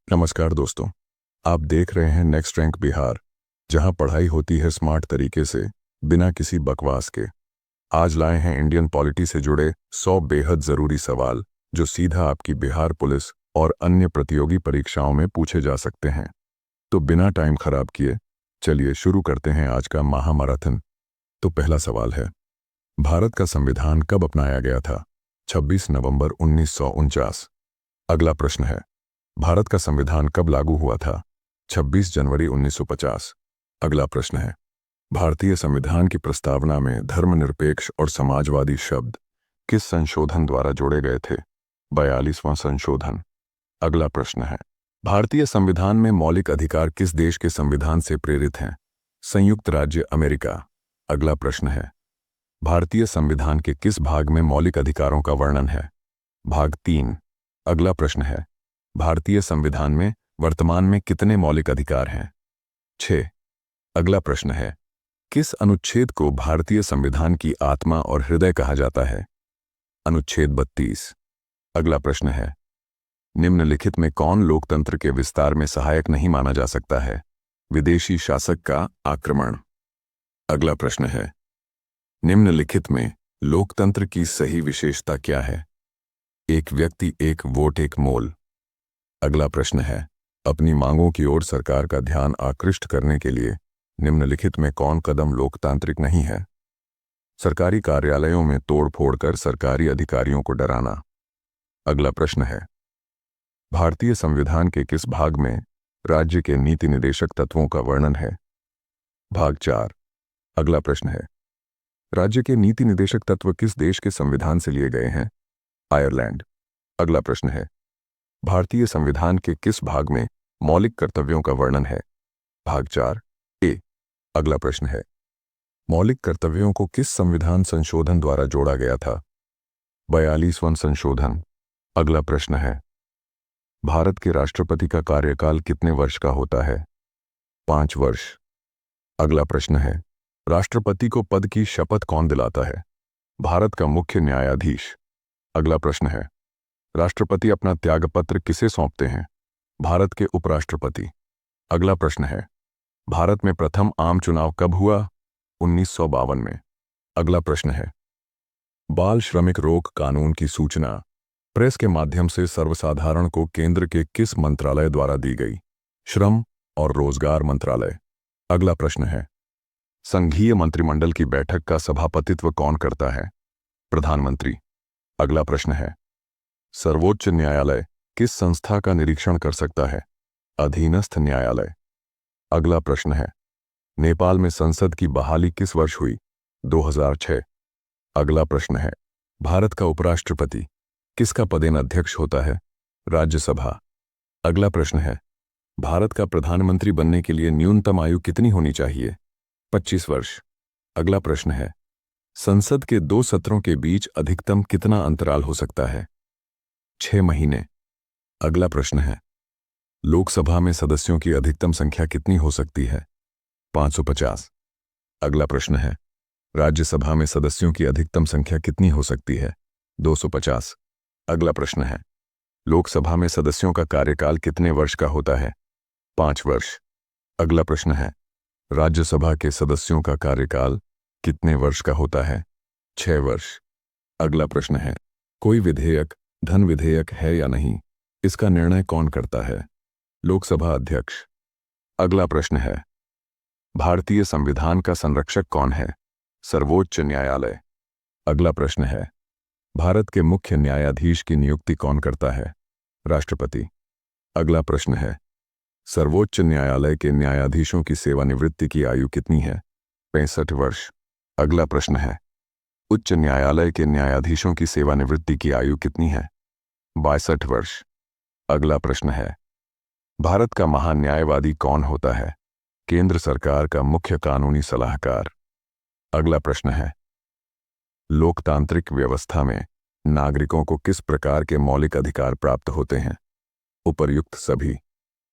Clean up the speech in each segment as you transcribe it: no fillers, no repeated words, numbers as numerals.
नमस्कार दोस्तों। आप देख रहे हैं नेक्स्ट रैंक बिहार, जहां पढ़ाई होती है स्मार्ट तरीके से, बिना किसी बकवास के। आज लाए हैं इंडियन पॉलिटी से जुड़े 100 बेहद ज़रूरी सवाल जो सीधा आपकी बिहार पुलिस और अन्य प्रतियोगी परीक्षाओं में पूछे जा सकते हैं। तो बिना टाइम खराब किए चलिए शुरू करते हैं आज का महामैराथन। तो पहला सवाल है, भारत का संविधान कब अपनाया गया था? 26 नवंबर 1949। अगला प्रश्न है, भारत का संविधान कब लागू हुआ था? 26 जनवरी 1950। अगला प्रश्न है, भारतीय संविधान की प्रस्तावना में धर्मनिरपेक्ष और समाजवादी शब्द किस संशोधन द्वारा जोड़े गए थे? 42वां संशोधन। अगला प्रश्न है, भारतीय संविधान में मौलिक अधिकार किस देश के संविधान से प्रेरित हैं? संयुक्त राज्य अमेरिका। अगला प्रश्न है, भारतीय संविधान के किस भाग में मौलिक अधिकारों का वर्णन है? भाग 3। अगला प्रश्न है, भारतीय संविधान में वर्तमान में कितने मौलिक अधिकार हैं? 6। अगला प्रश्न है, किस अनुच्छेद को भारतीय संविधान की आत्मा और हृदय कहा जाता है? अनुच्छेद 32। अगला प्रश्न है, निम्नलिखित में कौन लोकतंत्र के विस्तार में सहायक नहीं माना जा सकता है? विदेशी शासक का आक्रमण। अगला प्रश्न है, निम्नलिखित में लोकतंत्र की सही विशेषता क्या है? एक व्यक्ति एक वोट एक मोल। अगला प्रश्न है, अपनी मांगों की ओर सरकार का ध्यान आकृष्ट करने के लिए निम्नलिखित में कौन कदम लोकतांत्रिक नहीं है? सरकारी कार्यालयों में तोड़फोड़ कर सरकारी अधिकारियों को डराना। अगला प्रश्न है, भारतीय संविधान के किस भाग में राज्य के नीति निदेशक तत्वों का वर्णन है? भाग 4। अगला प्रश्न है, राज्य के नीति निदेशक तत्व किस देश के संविधान से लिए गए हैं? आयरलैंड। अगला प्रश्न है, भारतीय संविधान के किस भाग में मौलिक कर्तव्यों का वर्णन है? भाग 4 ए। अगला प्रश्न है, मौलिक कर्तव्यों को किस संविधान संशोधन द्वारा जोड़ा गया था? 42वां संशोधन। अगला प्रश्न है, भारत के राष्ट्रपति का कार्यकाल कितने वर्ष का होता है? 5 वर्ष। अगला प्रश्न है, राष्ट्रपति को पद की शपथ कौन दिलाता है? भारत का मुख्य न्यायाधीश। अगला प्रश्न है, राष्ट्रपति अपना त्यागपत्र किसे सौंपते हैं? भारत के उपराष्ट्रपति। अगला प्रश्न है, भारत में प्रथम आम चुनाव कब हुआ? 1952 में। अगला प्रश्न है, बाल श्रमिक रोक कानून की सूचना प्रेस के माध्यम से सर्वसाधारण को केंद्र के किस मंत्रालय द्वारा दी गई? श्रम और रोजगार मंत्रालय। अगला प्रश्न है, संघीय मंत्रिमंडल की बैठक का सभापतित्व कौन करता है? प्रधानमंत्री। अगला प्रश्न है, सर्वोच्च न्यायालय किस संस्था का निरीक्षण कर सकता है? अधीनस्थ न्यायालय। अगला प्रश्न है, नेपाल में संसद की बहाली किस वर्ष हुई? 2006। अगला प्रश्न है, भारत का उपराष्ट्रपति किसका पदेन अध्यक्ष होता है? राज्यसभा। अगला प्रश्न है, भारत का प्रधानमंत्री बनने के लिए न्यूनतम आयु कितनी होनी चाहिए? 25 वर्ष। अगला प्रश्न है, संसद के 2 सत्रों के बीच अधिकतम कितना अंतराल हो सकता है? 6 महीने। अगला प्रश्न है, लोकसभा में सदस्यों की अधिकतम संख्या कितनी हो सकती है? 550। अगला प्रश्न है, राज्यसभा में सदस्यों की अधिकतम संख्या कितनी हो सकती है? 250। अगला प्रश्न है, लोकसभा में सदस्यों का कार्यकाल कितने वर्ष का होता है? 5 वर्ष। अगला प्रश्न है, राज्यसभा के सदस्यों का कार्यकाल कितने वर्ष का होता है? 6 वर्ष। अगला प्रश्न है, कोई विधेयक धन विधेयक है या नहीं, इसका निर्णय कौन करता है? लोकसभा अध्यक्ष। अगला प्रश्न है, भारतीय संविधान का संरक्षक कौन है? सर्वोच्च न्यायालय। अगला प्रश्न है, भारत के मुख्य न्यायाधीश की नियुक्ति कौन करता है? राष्ट्रपति। अगला प्रश्न है, सर्वोच्च न्यायालय के न्यायाधीशों की सेवानिवृत्ति की आयु कितनी है? 65 वर्ष। अगला प्रश्न है, उच्च न्यायालय के न्यायाधीशों की सेवानिवृत्ति की आयु कितनी है? 62 वर्ष। अगला प्रश्न है, भारत का महान न्यायवादी कौन होता है? केंद्र सरकार का मुख्य कानूनी सलाहकार। अगला प्रश्न है, लोकतांत्रिक व्यवस्था में नागरिकों को किस प्रकार के मौलिक अधिकार प्राप्त होते हैं? उपर्युक्त सभी।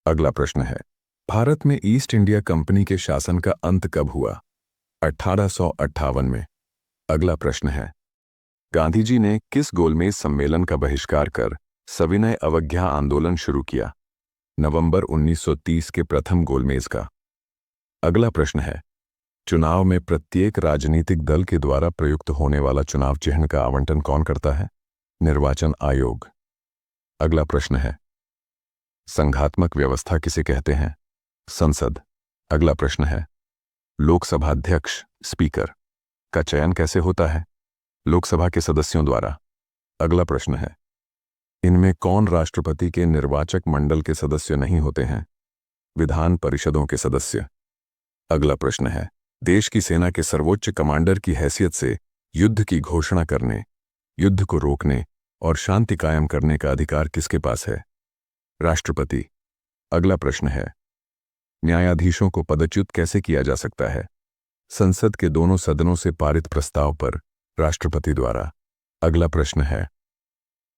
अगला प्रश्न है, भारत में ईस्ट इंडिया कंपनी के शासन का अंत कब हुआ? 1858 में। अगला प्रश्न है, गांधी जी ने किस गोलमेज सम्मेलन का बहिष्कार कर सविनय अवज्ञा आंदोलन शुरू किया? नवंबर 1930 के प्रथम गोलमेज का। अगला प्रश्न है, चुनाव में प्रत्येक राजनीतिक दल के द्वारा प्रयुक्त होने वाला चुनाव चिन्ह का आवंटन कौन करता है? निर्वाचन आयोग। अगला प्रश्न है, संघात्मक व्यवस्था किसे कहते हैं? संसद। अगला प्रश्न है, लोकसभा अध्यक्ष स्पीकर का चयन कैसे होता है? लोकसभा के सदस्यों द्वारा। अगला प्रश्न है, इनमें कौन राष्ट्रपति के निर्वाचक मंडल के सदस्य नहीं होते हैं? विधान परिषदों के सदस्य। अगला प्रश्न है, देश की सेना के सर्वोच्च कमांडर की हैसियत से युद्ध की घोषणा करने, युद्ध को रोकने और शांति कायम करने का अधिकार किसके पास है? राष्ट्रपति। अगला प्रश्न है, न्यायाधीशों को पदच्युत कैसे किया जा सकता है? संसद के दोनों सदनों से पारित प्रस्ताव पर, राष्ट्रपति द्वारा। अगला प्रश्न है,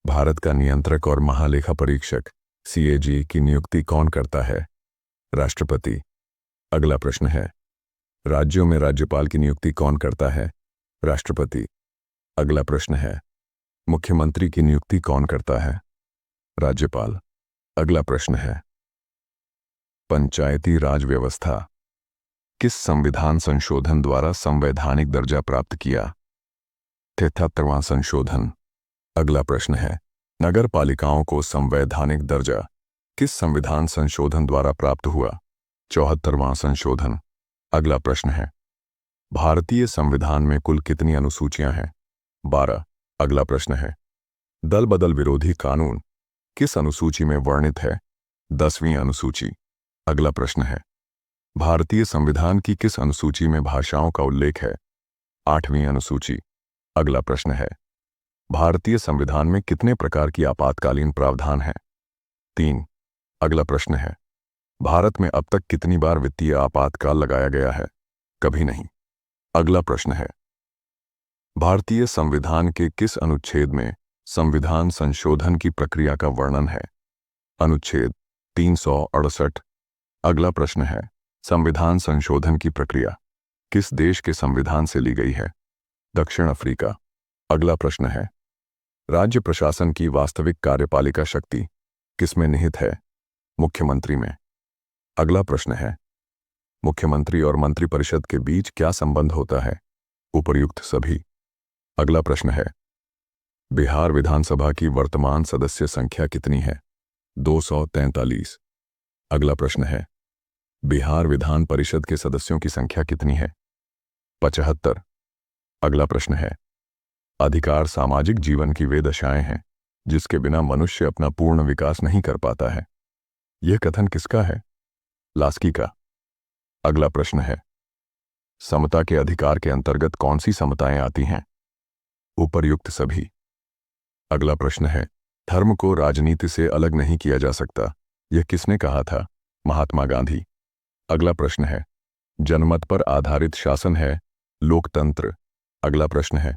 भारत का नियंत्रक और महालेखा परीक्षक सीएजी की नियुक्ति कौन करता है? राष्ट्रपति। अगला प्रश्न है, राज्यों में राज्यपाल की नियुक्ति कौन करता है? राष्ट्रपति। अगला प्रश्न है, मुख्यमंत्री की नियुक्ति कौन करता है? राज्यपाल। अगला प्रश्न है, पंचायती राज व्यवस्था किस संविधान संशोधन द्वारा संवैधानिक दर्जा प्राप्त किया? 73वां संशोधन। अगला प्रश्न है, नगर पालिकाओं को संवैधानिक दर्जा किस संविधान संशोधन द्वारा प्राप्त हुआ? 74वां संशोधन। अगला प्रश्न है, भारतीय संविधान में कुल कितनी अनुसूचियां हैं? 12। अगला प्रश्न है, दल बदल विरोधी कानून किस अनुसूची में वर्णित है? 10वीं अनुसूची। अगला प्रश्न है, भारतीय संविधान की किस अनुसूची में भाषाओं का उल्लेख है? 8वीं अनुसूची। अगला प्रश्न है, भारतीय संविधान में कितने प्रकार की आपातकालीन प्रावधान हैं? 3। अगला प्रश्न है, भारत में अब तक कितनी बार वित्तीय आपातकाल लगाया गया है? कभी नहीं। अगला प्रश्न है, भारतीय संविधान के किस अनुच्छेद में संविधान संशोधन की प्रक्रिया का वर्णन है? अनुच्छेद 368। अगला प्रश्न है, संविधान संशोधन की प्रक्रिया किस देश के संविधान से ली गई है? दक्षिण अफ्रीका। अगला प्रश्न है, राज्य प्रशासन की वास्तविक कार्यपालिका शक्ति किसमें निहित है? मुख्यमंत्री में। अगला प्रश्न है, मुख्यमंत्री और मंत्रिपरिषद के बीच क्या संबंध होता है? उपर्युक्त सभी। अगला प्रश्न है, बिहार विधानसभा की वर्तमान सदस्य संख्या कितनी है? 243। अगला प्रश्न है, बिहार विधान परिषद के सदस्यों की संख्या कितनी है? 75। अगला प्रश्न है, अधिकार सामाजिक जीवन की वे दशाएं हैं जिसके बिना मनुष्य अपना पूर्ण विकास नहीं कर पाता है। यह कथन किसका है? लास्की का। अगला प्रश्न है, समता के अधिकार के अंतर्गत कौन सी समताएं आती हैं? उपर्युक्त सभी। अगला प्रश्न है, धर्म को राजनीति से अलग नहीं किया जा सकता, यह किसने कहा था? महात्मा गांधी। अगला प्रश्न है, जनमत पर आधारित शासन है लोकतंत्र। अगला प्रश्न है,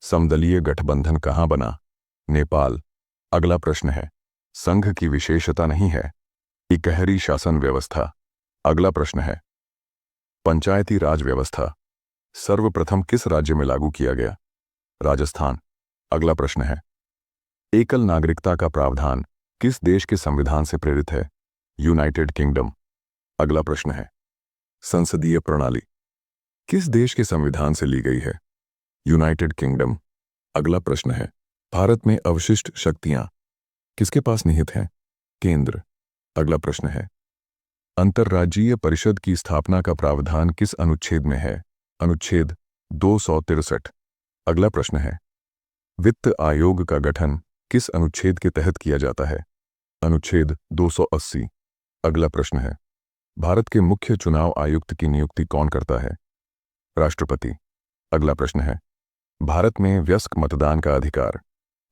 समदलीय गठबंधन कहाँ बना? नेपाल। अगला प्रश्न है, संघ की विशेषता नहीं है इकहरी शासन व्यवस्था। अगला प्रश्न है, पंचायती राज व्यवस्था सर्वप्रथम किस राज्य में लागू किया गया? राजस्थान। अगला प्रश्न है, एकल नागरिकता का प्रावधान किस देश के संविधान से प्रेरित है? United kingdom. अगला प्रश्न है, संसदीय प्रणाली किस देश के संविधान से ली गई है? United kingdom. अगला प्रश्न है, भारत में अवशिष्ट शक्तियां किसके पास निहित हैं? केंद्र। अगला प्रश्न है, अंतर्राज्यीय परिषद की स्थापना का प्रावधान किस अनुच्छेद में है? अनुच्छेद 263। अगला प्रश्न है, वित्त आयोग का गठन किस अनुच्छेद के तहत किया जाता है? अनुच्छेद 280। अगला प्रश्न है, भारत के मुख्य चुनाव आयुक्त की नियुक्ति कौन करता है? राष्ट्रपति। अगला प्रश्न है, भारत में वयस्क मतदान का अधिकार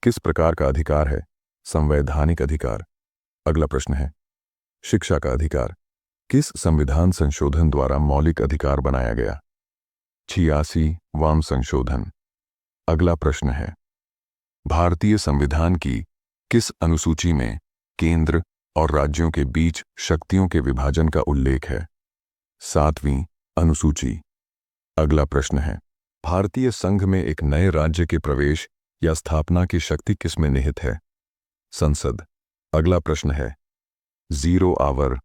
किस प्रकार का अधिकार है? संवैधानिक अधिकार। अगला प्रश्न है, शिक्षा का अधिकार किस संविधान संशोधन द्वारा मौलिक अधिकार बनाया गया? 86वां संशोधन। अगला प्रश्न है, भारतीय संविधान की किस अनुसूची में केंद्र और राज्यों के बीच शक्तियों के विभाजन का उल्लेख है? 7वीं अनुसूची। अगला प्रश्न है, भारतीय संघ में एक नए राज्य के प्रवेश या स्थापना की शक्ति किसमें निहित है? संसद। अगला प्रश्न है, जीरो आवर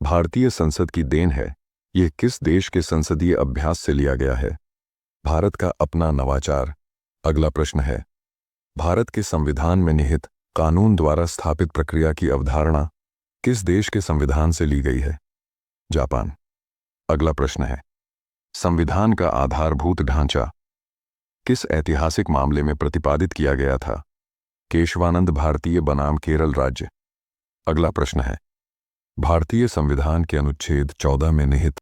भारतीय संसद की देन है। यह किस देश के संसदीय अभ्यास से लिया गया है? भारत का अपना नवाचार। अगला प्रश्न है, भारत के संविधान में निहित कानून द्वारा स्थापित प्रक्रिया की अवधारणा किस देश के संविधान से ली गई है? जापान। अगला प्रश्न है, संविधान का आधारभूत ढांचा किस ऐतिहासिक मामले में प्रतिपादित किया गया था? केशवानंद भारतीय बनाम केरल राज्य। अगला प्रश्न है, भारतीय संविधान के अनुच्छेद 14 में निहित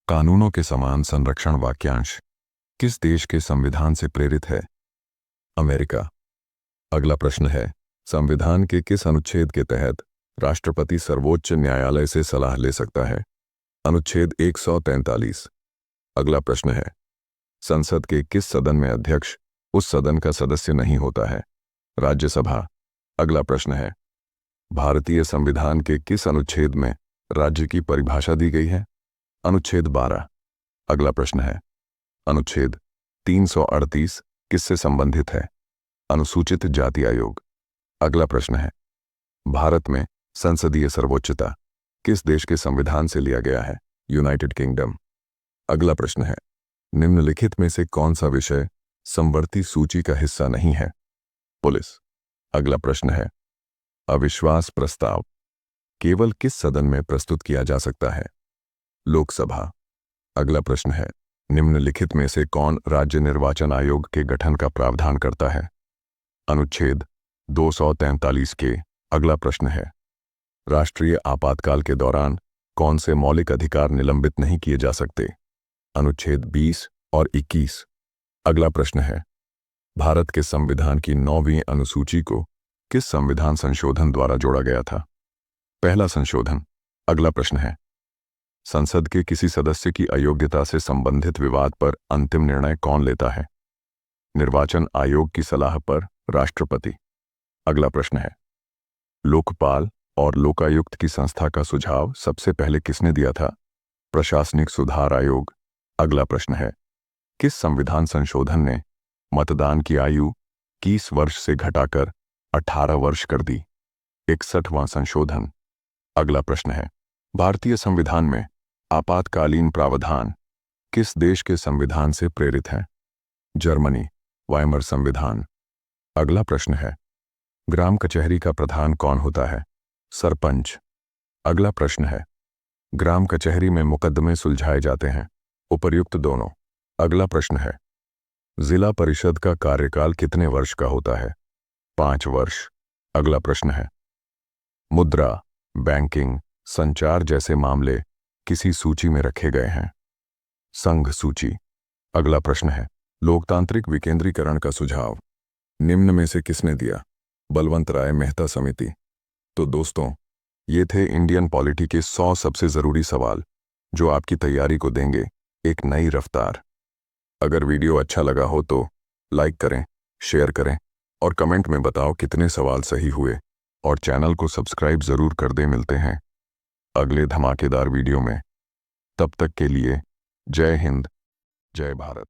कानूनों के समान संरक्षण वाक्यांश किस देश के संविधान से प्रेरित है? अमेरिका। अगला प्रश्न है, संविधान के किस अनुच्छेद के तहत राष्ट्रपति सर्वोच्च न्यायालय से सलाह ले सकता है? अनुच्छेद 143। अगला प्रश्न है, संसद के किस सदन में अध्यक्ष उस सदन का सदस्य नहीं होता है? राज्यसभा। अगला प्रश्न है, भारतीय संविधान के किस अनुच्छेद में राज्य की परिभाषा दी गई है? अनुच्छेद 12। अगला प्रश्न है, अनुच्छेद 338 किससे संबंधित है? अनुसूचित जाति आयोग। अगला प्रश्न है, भारत में संसदीय सर्वोच्चता किस देश के संविधान से लिया गया है? United kingdom. अगला प्रश्न है, निम्नलिखित में से कौन सा विषय समवर्ती सूची का हिस्सा नहीं है? पुलिस। अगला प्रश्न है, अविश्वास प्रस्ताव केवल किस सदन में प्रस्तुत किया जा सकता है? लोकसभा। अगला प्रश्न है, निम्नलिखित में से कौन राज्य निर्वाचन आयोग के गठन का प्रावधान करता है? अनुच्छेद 243 के। अगला प्रश्न है, राष्ट्रीय आपातकाल के दौरान कौन से मौलिक अधिकार निलंबित नहीं किए जा सकते? अनुच्छेद 20 और 21। अगला प्रश्न है, भारत के संविधान की 9वीं अनुसूची को किस संविधान संशोधन द्वारा जोड़ा गया था? पहला संशोधन। अगला प्रश्न है, संसद के किसी सदस्य की अयोग्यता से संबंधित विवाद पर अंतिम निर्णय कौन लेता है? निर्वाचन आयोग की सलाह पर राष्ट्रपति। अगला प्रश्न है, लोकपाल और लोकायुक्त की संस्था का सुझाव सबसे पहले किसने दिया था? प्रशासनिक सुधार आयोग। अगला प्रश्न है, किस संविधान संशोधन ने मतदान की आयु 21 वर्ष से घटाकर 18 वर्ष कर दी? 61वां संशोधन। अगला प्रश्न है, भारतीय संविधान में आपातकालीन प्रावधान किस देश के संविधान से प्रेरित है? जर्मनी। वाइमर संविधान। अगला प्रश्न है, ग्राम कचहरी का प्रधान कौन होता है? सरपंच। अगला प्रश्न है, ग्राम कचहरी में मुकदमे सुलझाए जाते हैं? उपर्युक्त दोनों। अगला प्रश्न है, जिला परिषद का कार्यकाल कितने वर्ष का होता है? 5 वर्ष। अगला प्रश्न है, मुद्रा, बैंकिंग, संचार जैसे मामले किसी सूची में रखे गए हैं? संघ सूची। अगला प्रश्न है, लोकतांत्रिक विकेंद्रीकरण का सुझाव निम्न में से किसने दिया? बलवंत राय मेहता समिति। तो दोस्तों, ये थे इंडियन पॉलिटी के 100 सबसे ज़रूरी सवाल जो आपकी तैयारी को देंगे एक नई रफ्तार। अगर वीडियो अच्छा लगा हो तो लाइक करें, शेयर करें और कमेंट में बताओ कितने सवाल सही हुए, और चैनल को सब्सक्राइब ज़रूर कर दें। मिलते हैं अगले धमाकेदार वीडियो में। तब तक के लिए जय हिंद, जय भारत।